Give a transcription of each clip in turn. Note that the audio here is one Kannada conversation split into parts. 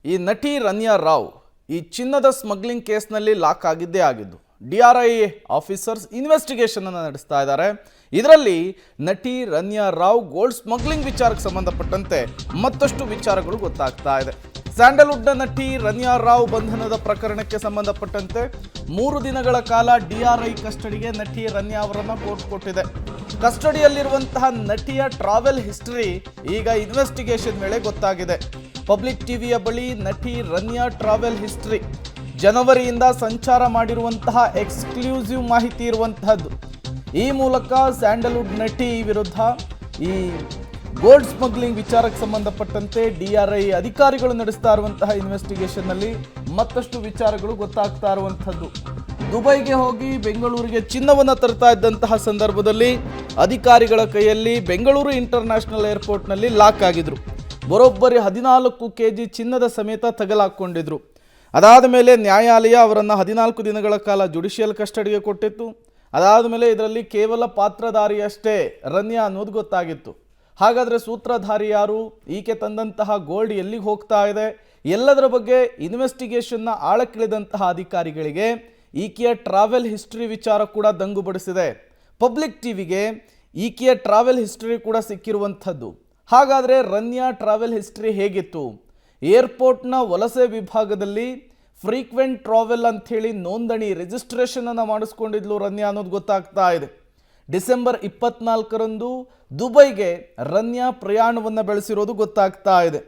ಈ ನಟಿ ರನ್ಯಾ ರಾವ್ ಈ ಚಿನ್ನದ ಸ್ಮಗ್ಲಿಂಗ್ ಕೇಸ್ನಲ್ಲಿ ಲಾಕ್ ಆಗಿದ್ದೇ ಆಗಿದ್ದು DRI ಆಫೀಸರ್ಸ್ ಇನ್ವೆಸ್ಟಿಗೇಷನ್ ಅನ್ನು ನಡೆಸ್ತಾ ಇದ್ದಾರೆ. ಇದರಲ್ಲಿ ನಟಿ ರನ್ಯಾ ರಾವ್ ಗೋಲ್ಡ್ ಸ್ಮಗ್ಲಿಂಗ್ ವಿಚಾರಕ್ಕೆ ಸಂಬಂಧಪಟ್ಟಂತೆ ಮತ್ತಷ್ಟು ವಿಚಾರಗಳು ಗೊತ್ತಾಗ್ತಾ ಇದೆ. ಸ್ಯಾಂಡಲ್ವುಡ್ನ ನಟಿ ರನ್ಯಾ ರಾವ್ ಬಂಧನದ ಪ್ರಕರಣಕ್ಕೆ ಸಂಬಂಧಪಟ್ಟಂತೆ 3 ದಿನಗಳ ಕಾಲ DRI ಕಸ್ಟಡಿಗೆ ನಟಿ ರನ್ಯಾ ಅವರನ್ನು ಕೋರ್ಟ್ ಕೊಟ್ಟಿದೆ. ಕಸ್ಟಡಿಯಲ್ಲಿರುವಂತಹ ನಟಿಯ ಟ್ರಾವೆಲ್ ಹಿಸ್ಟರಿ ಈಗ ಇನ್ವೆಸ್ಟಿಗೇಷನ್ ವೇಳೆ ಗೊತ್ತಾಗಿದೆ. ಪಬ್ಲಿಕ್ ಟಿವಿಯ ಬಳಿ ನಟಿ ರನ್ಯಾ ಟ್ರಾವೆಲ್ ಹಿಸ್ಟರಿ, ಜನವರಿಯಿಂದ ಸಂಚಾರ ಮಾಡಿರುವಂತಹ ಎಕ್ಸ್ಕ್ಲೂಸಿವ್ ಮಾಹಿತಿ ಇರುವಂತಹದ್ದು. ಈ ಮೂಲಕ ಸ್ಯಾಂಡಲ್ವುಡ್ ನಟಿ ವಿರುದ್ಧ ಈ ಗೋಲ್ಡ್ ಸ್ಮಗ್ಲಿಂಗ್ ವಿಚಾರಕ್ಕೆ ಸಂಬಂಧಪಟ್ಟಂತೆ DRI ಅಧಿಕಾರಿಗಳು ನಡೆಸ್ತಾ ಇರುವಂತಹ ಇನ್ವೆಸ್ಟಿಗೇಷನ್ನಲ್ಲಿ ಮತ್ತಷ್ಟು ವಿಚಾರಗಳು ಗೊತ್ತಾಗ್ತಾ ಇರುವಂಥದ್ದು. ದುಬೈಗೆ ಹೋಗಿ ಬೆಂಗಳೂರಿಗೆ ಚಿನ್ನವನ್ನು ತರ್ತಾ ಇದ್ದಂತಹ ಸಂದರ್ಭದಲ್ಲಿ ಅಧಿಕಾರಿಗಳ ಕೈಯಲ್ಲಿ ಬೆಂಗಳೂರು ಇಂಟರ್ನ್ಯಾಷನಲ್ ಏರ್ಪೋರ್ಟ್ನಲ್ಲಿ ಲಾಕ್ ಆಗಿದ್ರು. ಬರೋಬ್ಬರಿ 14 kg ಚಿನ್ನದ ಸಮೇತ ತಗಲಾಕೊಂಡಿದ್ರು. ಅದಾದ ಮೇಲೆ ನ್ಯಾಯಾಲಯ ಅವರನ್ನು 14 ದಿನಗಳ ಕಾಲ ಜುಡಿಷಿಯಲ್ ಕಸ್ಟಡಿಗೆ ಕೊಟ್ಟಿತ್ತು. ಅದಾದ ಮೇಲೆ ಇದರಲ್ಲಿ ಕೇವಲ ಪಾತ್ರಧಾರಿಯಷ್ಟೇ ರನ್ಯಾ ಅನ್ನೋದು ಗೊತ್ತಾಗಿತ್ತು. ಹಾಗಾದರೆ ಸೂತ್ರಧಾರಿ ಯಾರು, ಈಕೆ ತಂದಂತಹ ಗೋಲ್ಡ್ ಎಲ್ಲಿಗೆ ಹೋಗ್ತಾ ಇದೆ, ಎಲ್ಲದರ ಬಗ್ಗೆ ಇನ್ವೆಸ್ಟಿಗೇಷನ್ನ ಆಳಕ್ಕಿಳಿದಂತಹ ಅಧಿಕಾರಿಗಳಿಗೆ ಈಕೆಯ ಟ್ರಾವೆಲ್ ಹಿಸ್ಟ್ರಿ ವಿಚಾರ ಕೂಡ ದಂಗುಬಡಿಸಿದೆ. ಪಬ್ಲಿಕ್ ಟಿವಿಗೆ ಈಕೆಯ ಟ್ರಾವೆಲ್ ಹಿಸ್ಟ್ರಿ ಕೂಡ ಸಿಕ್ಕಿರುವಂಥದ್ದು. ಹಾಗಾದರೆ ರನ್ಯಾ ಟ್ರಾವೆಲ್ ಹಿಸ್ಟ್ರಿ ಹೇಗಿತ್ತು? ಏರ್ಪೋರ್ಟ್ನ ವಲಸೆ ವಿಭಾಗದಲ್ಲಿ ಫ್ರೀಕ್ವೆಂಟ್ ಟ್ರಾವೆಲ್ ಅಂಥೇಳಿ ನೋಂದಣಿ ರಿಜಿಸ್ಟ್ರೇಷನನ್ನು ಮಾಡಿಸ್ಕೊಂಡಿದ್ಲು ರನ್ಯಾ ಅನ್ನೋದು ಗೊತ್ತಾಗ್ತಾ ಇದೆ. ಡಿಸೆಂಬರ್ 24ರಂದು ದುಬೈಗೆ ರನ್ಯಾ ಪ್ರಯಾಣವನ್ನು ಬೆಳೆಸಿರೋದು ಗೊತ್ತಾಗ್ತಾ ಇದೆ.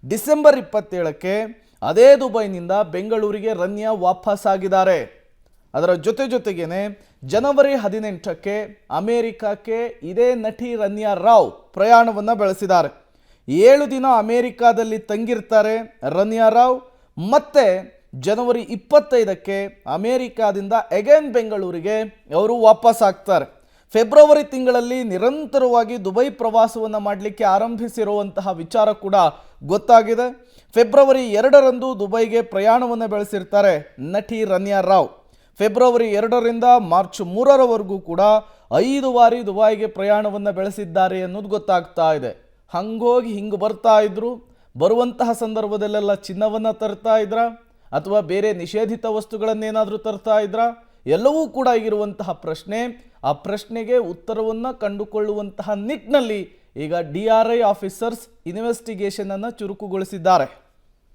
ಡಿಸೆಂಬರ್ 27ಕ್ಕೆ ಅದೇ ದುಬೈನಿಂದ ಬೆಂಗಳೂರಿಗೆ ರನ್ಯಾ ವಾಪಸ್ ಆಗಿದ್ದಾರೆ. ಅದರ ಜೊತೆಗೇನೆ ಜನವರಿ 18ಕ್ಕೆ ಅಮೇರಿಕಕ್ಕೆ ಇದೇ ನಟಿ ರನ್ಯಾ ರಾವ್ ಪ್ರಯಾಣವನ್ನು ಬೆಳೆಸಿದ್ದಾರೆ. 7 ದಿನ ಅಮೇರಿಕಾದಲ್ಲಿ ತಂಗಿರ್ತಾರೆ ರನ್ಯಾ ರಾವ್. ಮತ್ತೆ ಜನವರಿ 25ಕ್ಕೆ ಅಮೇರಿಕಾದಿಂದ ಅಗೇನ್ ಬೆಂಗಳೂರಿಗೆ ಅವರು ವಾಪಸ್ ಆಗ್ತಾರೆ. ಫೆಬ್ರವರಿ ತಿಂಗಳಲ್ಲಿ ನಿರಂತರವಾಗಿ ದುಬೈ ಪ್ರವಾಸವನ್ನು ಮಾಡಲಿಕ್ಕೆ ಆರಂಭಿಸಿರುವಂತಹ ವಿಚಾರ ಕೂಡ ಗೊತ್ತಾಗಿದೆ. ಫೆಬ್ರವರಿ 2ರಂದು ದುಬೈಗೆ ಪ್ರಯಾಣವನ್ನು ಬೆಳೆಸಿರ್ತಾರೆ ನಟಿ ರನ್ಯಾ ರಾವ್. ಫೆಬ್ರವರಿ 2ರಿಂದ ಮಾರ್ಚ್ 3ರವರೆಗೂ ಕೂಡ 5 ಬಾರಿ ದುಬೈಗೆ ಪ್ರಯಾಣವನ್ನು ಬೆಳೆಸಿದ್ದಾರೆ ಅನ್ನೋದು ಗೊತ್ತಾಗ್ತಾ ಇದೆ. ಹಂಗೋಗಿ ಹಿಂಗೆ ಬರ್ತಾ ಇದ್ರು, ಬರುವಂತಹ ಸಂದರ್ಭದಲ್ಲೆಲ್ಲ ಚಿನ್ನವನ್ನು ತರ್ತಾ ಇದ್ರ ಅಥವಾ ಬೇರೆ ನಿಷೇಧಿತ ವಸ್ತುಗಳನ್ನೇನಾದರೂ ತರ್ತಾ ಇದ್ರ, ಎಲ್ಲವೂ ಕೂಡ ಇರುವಂತಹ ಪ್ರಶ್ನೆ. ಆ ಪ್ರಶ್ನೆಗೆ ಉತ್ತರವನ್ನು ಕಂಡುಕೊಳ್ಳುವಂತಹ ನಿಟ್ಟಿನಲ್ಲಿ ಈಗ DRI ಆಫೀಸರ್ಸ್ ಇನ್ವೆಸ್ಟಿಗೇಷನ್ ಅನ್ನು ಚುರುಕುಗೊಳಿಸಿದ್ದಾರೆ.